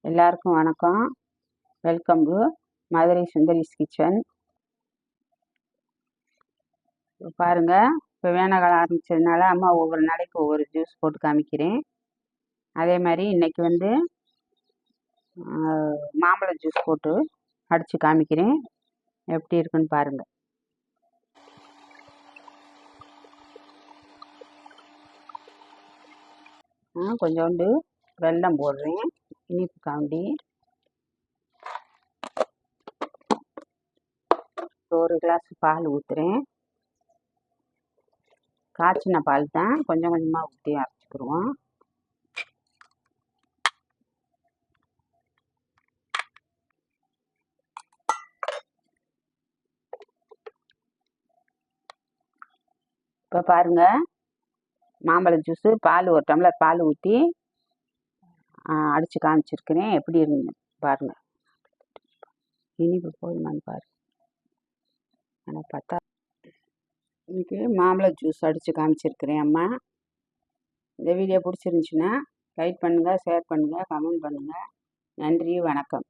எல்லாருக்கும் வணக்கம். Welcome to Madurai Sundari's kitchen. பாருங்கள், இப்போ வேணாக்காலம் ஆரம்பித்ததுனால அம்மா ஒவ்வொரு நாளைக்கு ஒவ்வொரு ஜூஸ் போட்டு காமிக்கிறேன். அதே மாதிரி இன்றைக்கி மாம்பழ ஜூஸ் போட்டு அடித்து காமிக்கிறேன். எப்படி இருக்குன்னு பாருங்கள். கொஞ்சோண்டு வெல்லம் போடுறேன் இனிப்பு காண்டி. ஒரு கிளாஸ் பால் ஊற்றுறேன். காய்ச்சின பால் தான், கொஞ்சம் கொஞ்சமாக ஊற்றி அரைச்சிக்கிடுவோம். இப்போ பாருங்கள், மாம்பழ ஜூஸு ஒரு டம்ளர் பால் ஊற்றி அடித்து காமிச்சிருக்கிறேன். எப்படி இருந்து பாருங்கள். இனிப்பு போதுமான்னு பாருங்கள். ஆனால் பார்த்தா இன்றைக்கி மாம்பழ ஜூஸ் அடித்து காமிச்சிருக்கிறேன் அம்மா. இந்த வீடியோ பிடிச்சிருந்துச்சின்னா லைக் பண்ணுங்கள், ஷேர் பண்ணுங்கள், கமெண்ட் பண்ணுங்கள். நன்றி, வணக்கம்.